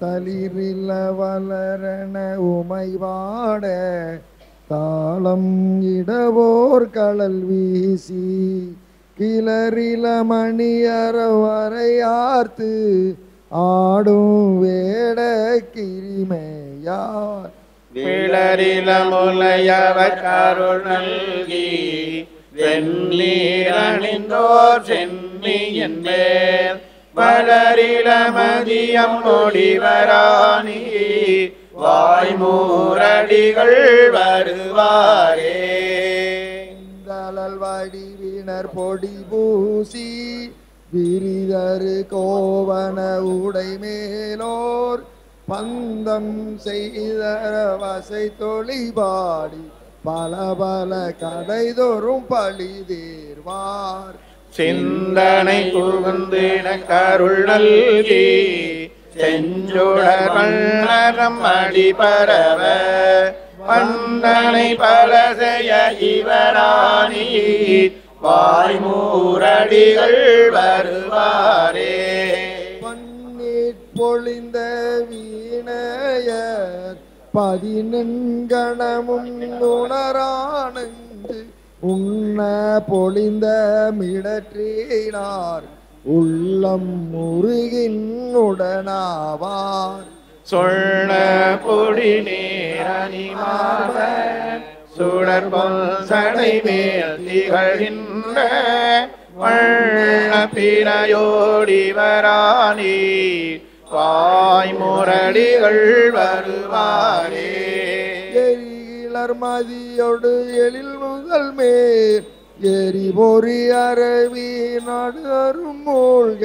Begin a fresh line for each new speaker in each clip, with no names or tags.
தளிரில வளரண உமைவாட தாளம் இடவோர் கடல் வீசி கிளறில மணியற வரையார்த்து ஆடும் வேட கிரிமையார்
விளரில முலையவர் கருள் நல்கி வெண்ணீரணிந்தோர் சென்னியின் மேல் வளரில மதியம் முடிவராணி வாய்மூரடிகள் வருவாரே
தளல் வடிவினர் பொடி பூசி விரிதரு கோவன உடை மேலோர் பந்தம் செய்தர வசை தொழிபாடி பல பல கடைதோறும் பழி தேர்வார்
சிந்தனை புகுந்தின கருள் நல்கி செஞ்சுடர் வண்ணரம் அடிபரவ வந்தனை பல செய்ய இவராணி வாய்மூரடிகள் வருவாரே
பன்னீர் பொழிந்த வீணையர் 14 உணரானந்து உண்ண பொழிந்த மிடற்றினார் உள்ளம் முருகின் உடனாவார்
சொன்ன பொடி நேரணிமார்ப சுடர்பொல் சடை மேல் திகழ்கின்ற வண்ண பிறையோடி வராணி வாய்முரடிகள் வருவாரே
எரிகிளர் மதியோடு எழில் முதல் மேல் எரி பொறி அரவி நடுவரும் மூழ்க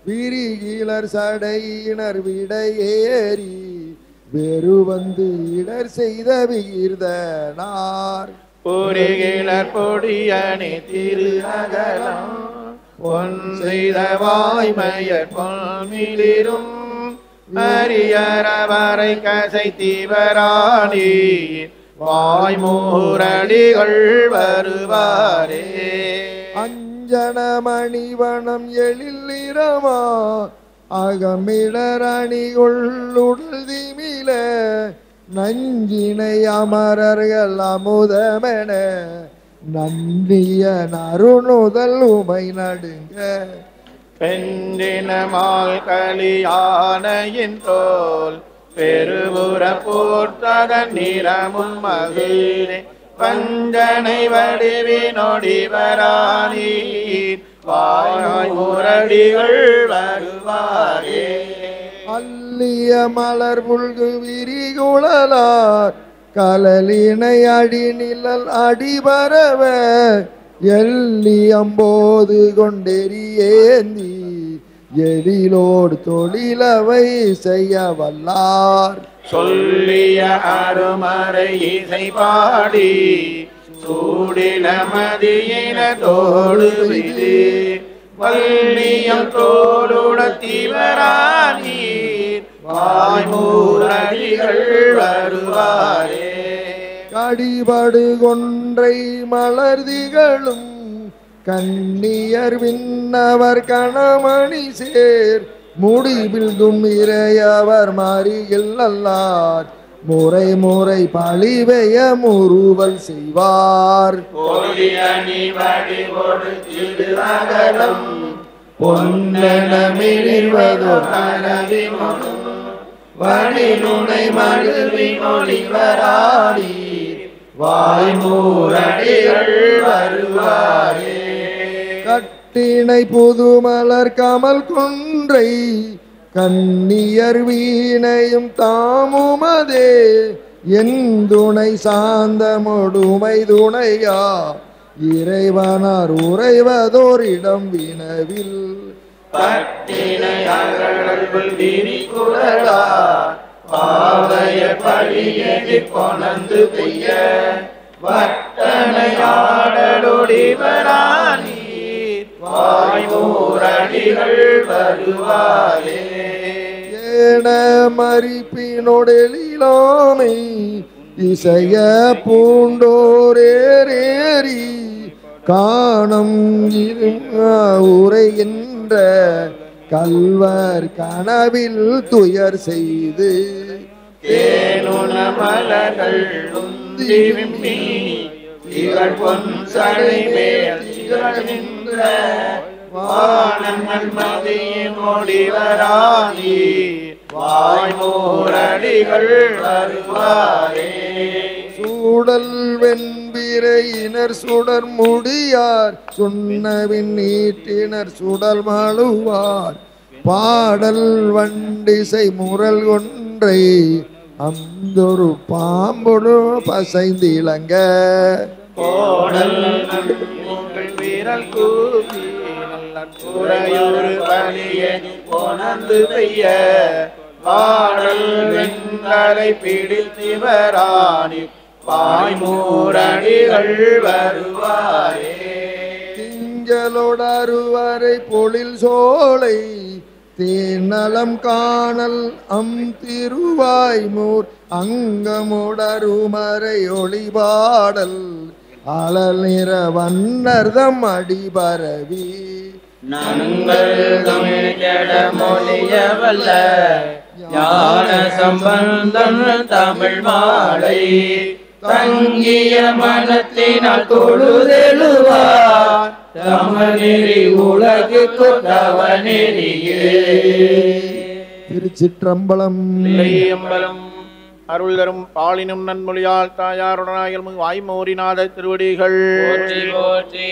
விரிகிளர் சடையினர் விடையேறி வெறு வந்து இடர் செய்த விகிர்தனார்
பொறிகிளர் பொடியணி திருநகரம் பொன் செய்த வாய்மையர் பொன்மிளிரும் அரியரவரை கசை தீவராணி வாய்மூரடிகள் வருவாரே
அஞ்சன மணிவனம் எழில் இரமா அகமிடர் அணிகொள்ளுடல் திமில நஞ்சினை அமரர்கள் அமுதமென நன்றிய நறுணுதல் உமை நடுங்க
பெண்டினமால் கலியானையின் தோல் பெருபுற போர்த்ததன் நிறமும் மகிழே பஞ்சனை வடிவினொடிவராணி வாய்முரடிகள் வருவாரே
அல்லிய மலர் புல்கு விரிகுழலார் கலலினை அடி நிழல் அடிபரவ எல்லியம்போது கொண்டெறியேந்தி எழிலோடு தொழிலவை செய்ய வல்லார்
சொல்லிய அருமறை இசை பாடி சூடின மதியின தோடு விது வல்லியம் தோளுட தீவராணி வாய்மூரடிகள் வருவாரே
கடிபடு கொன்றை மலர்திகளும் கண்ணியர் விண்ணவர் கணமணி சேர் முடிபில்கும் இறையவர் மாறிகள் அல்லார் முறை முறை பழிவைய முறுவல் செய்வார்
பொடியணி வடிவொடு திருநகரம் பொன்னென மிளிர்வதோர் மனதினும் வடிநுனை மழுவினொழிவராடி வாய்மூரடிகள் வருவாரே
கட்டினை புதுமலர் கமல் கொன்றை கண்ணியர் வீணையும் தாமுமதே என் துணை சாந்தமொடுமை துணையா இறைவனார் உறைவதோரிடம் வினவில்
பட்டினை அகழல் திரிகுழலா பாவைய பழியதி கொணந்து பெய்ய வட்டனையாடலொடிவராணி வாய்மூரடிகள் வருவாரே
ஏன மறிப்பினொடெழிலாமை இசைய பூண்டோரேறேறி காணம் உரைகின்ற கல்வர் கனவில் துயர் செய்து
தேனுண மலர்கள் உந்தி விம்மி திகழ் பொன் சடை மேல் திகழ் நின்ற வானங்கள் மதியின் முடிவராணி வாய்மூரடிகள் வருவாரே.
சூடல் வெண்பிரையினர் சுடர் முடியார் சுண்ணவின் நீட்டினர் சுடல் மழுவார் பாடல் வண்டிசை முரல் ஒன்றை அந்தொரு பாம்பொடு பசைந்திலங்க
கோடல் உங்கள் வீரல் கூப்பி நல்ல குறையொரு பணியை கொணர்ந்து பெய்ய பாடல் வெண்களை பிடித்திவராணி பாய்மூரடிகள் வருவாரே.
திங்களோடருவரை பொழில் சோலை தேநலம் காணல் திருவாய்மூர் அங்கமுடருமறை ஒளிபாடல் அழல் நிற வண்ணர்தம் அடிபரவி
நங்கள் தமிழ் ஜட மொழியவல்ல ஞான சம்பந்தன் தமிழ் மாலை தங்கிய மனத்தினால் தொழுதெழுவார் தமநெறி உலகுக்கு தவநெறியே.
திருச்சிற்றம்பலம்.
தில்லையம்பலம் அருள் தரும் பாலினும் நன்மொழியால் தாயாருடனாய் வாய்மோரிநாத திருவடிகள்
போற்றி போற்றி.